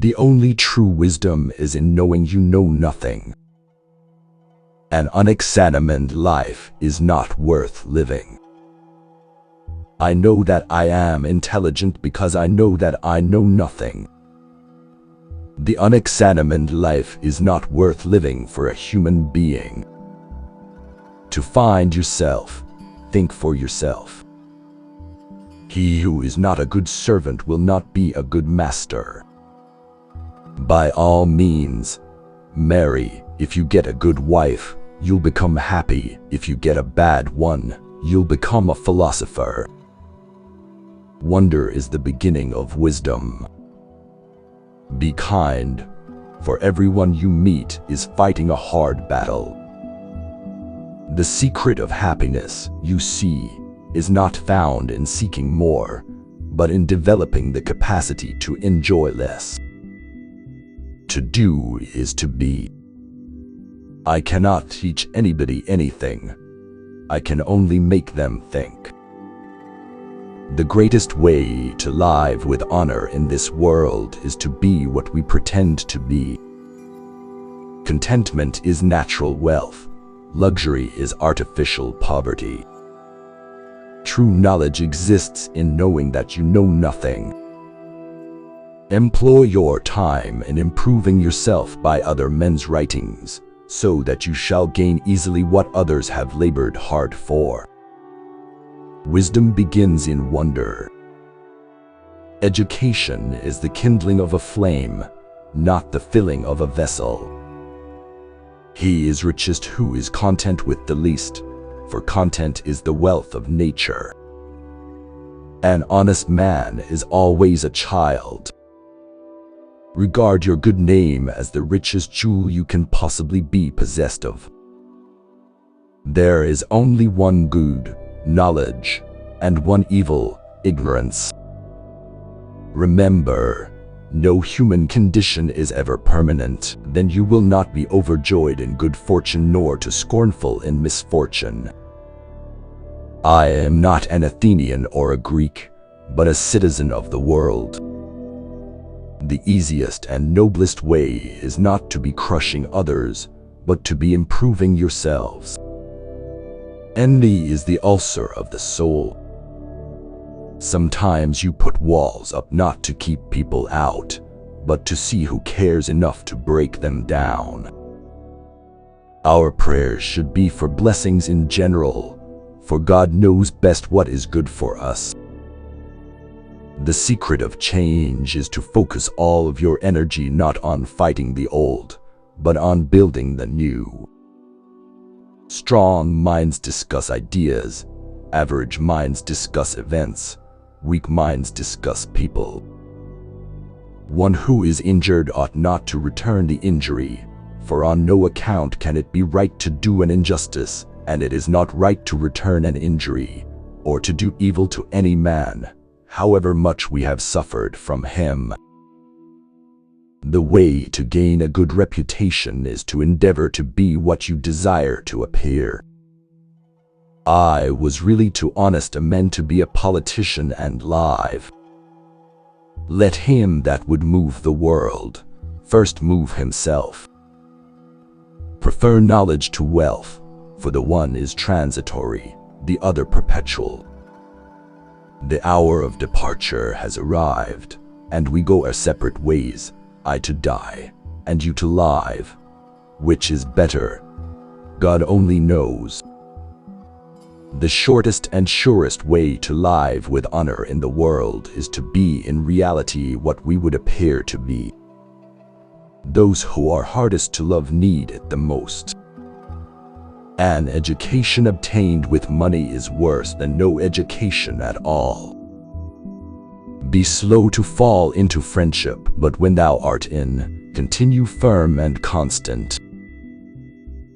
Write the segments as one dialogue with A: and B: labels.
A: The only true wisdom is in knowing you know nothing. An unexamined life is not worth living. I know that I am intelligent because I know that I know nothing. The unexamined life is not worth living for a human being. To find yourself, think for yourself. He who is not a good servant will not be a good master. By all means, marry. If you get a good wife, you'll become happy. If you get a bad one, you'll become a philosopher. Wonder is the beginning of wisdom. Be kind, for everyone you meet is fighting a hard battle. The secret of happiness, you see, is not found in seeking more, but in developing the capacity to enjoy less. To do is to be. I cannot teach anybody anything. I can only make them think. The greatest way to live with honor in this world is to be what we pretend to be. Contentment is natural wealth. Luxury is artificial poverty. True knowledge exists in knowing that you know nothing. Employ your time in improving yourself by other men's writings, so that you shall gain easily what others have labored hard for. Wisdom begins in wonder. Education is the kindling of a flame, not the filling of a vessel. He is richest who is content with the least, for content is the wealth of nature. An honest man is always a child. Regard your good name as the richest jewel you can possibly be possessed of. There is only one good, knowledge, and one evil, ignorance. Remember, no human condition is ever permanent. Then you will not be overjoyed in good fortune nor too scornful in misfortune. I am not an Athenian or a Greek, but a citizen of the world. The easiest and noblest way is not to be crushing others, but to be improving yourselves. Envy is the ulcer of the soul. Sometimes you put walls up not to keep people out, but to see who cares enough to break them down. Our prayers should be for blessings in general, for God knows best what is good for us. The secret of change is to focus all of your energy not on fighting the old, but on building the new. Strong minds discuss ideas, average minds discuss events, weak minds discuss people. One who is injured ought not to return the injury, for on no account can it be right to do an injustice, and it is not right to return an injury, or to do evil to any man, however much we have suffered from him. The way to gain a good reputation is to endeavor to be what you desire to appear. I was really too honest a man to be a politician and live. Let him that would move the world first move himself. Prefer knowledge to wealth, for the one is transitory, the other perpetual. The hour of departure has arrived, and we go our separate ways, I to die, and you to live. Which is better? God only knows. The shortest and surest way to live with honor in the world is to be in reality what we would appear to be. Those who are hardest to love need it the most. An education obtained with money is worse than no education at all. Be slow to fall into friendship, but when thou art in, continue firm and constant.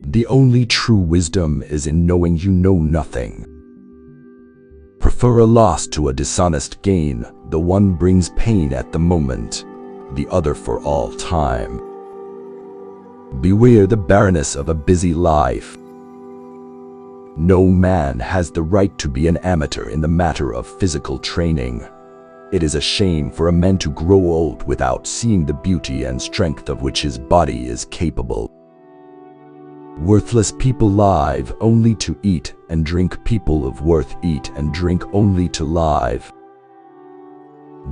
A: The only true wisdom is in knowing you know nothing. Prefer a loss to a dishonest gain. The one brings pain at the moment, the other for all time. Beware the barrenness of a busy life. No man has the right to be an amateur in the matter of physical training. It is a shame for a man to grow old without seeing the beauty and strength of which his body is capable. Worthless people live only to eat and drink. People of worth eat and drink only to live.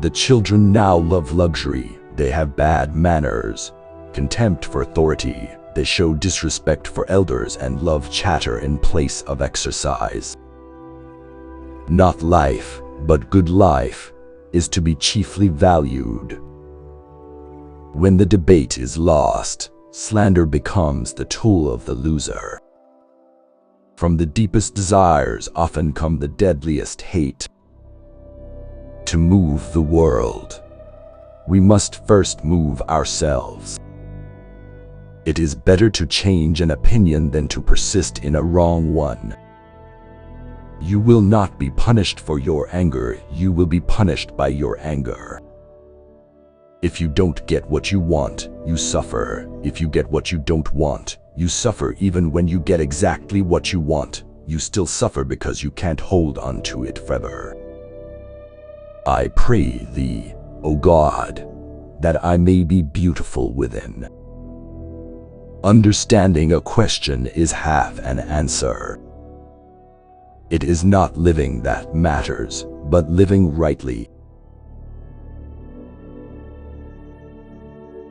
A: The children now love luxury. They have bad manners, contempt for authority. They show disrespect for elders and love chatter in place of exercise. Not life, but good life, is to be chiefly valued. When the debate is lost, slander becomes the tool of the loser. From the deepest desires often come the deadliest hate. To move the world, we must first move ourselves. It is better to change an opinion than to persist in a wrong one. You will not be punished for your anger, you will be punished by your anger. If you don't get what you want, you suffer. If you get what you don't want, you suffer. Even when you get exactly what you want, you still suffer because you can't hold on to it forever. I pray thee, O God, that I may be beautiful within. Understanding a question is half an answer. It is not living that matters, but living rightly.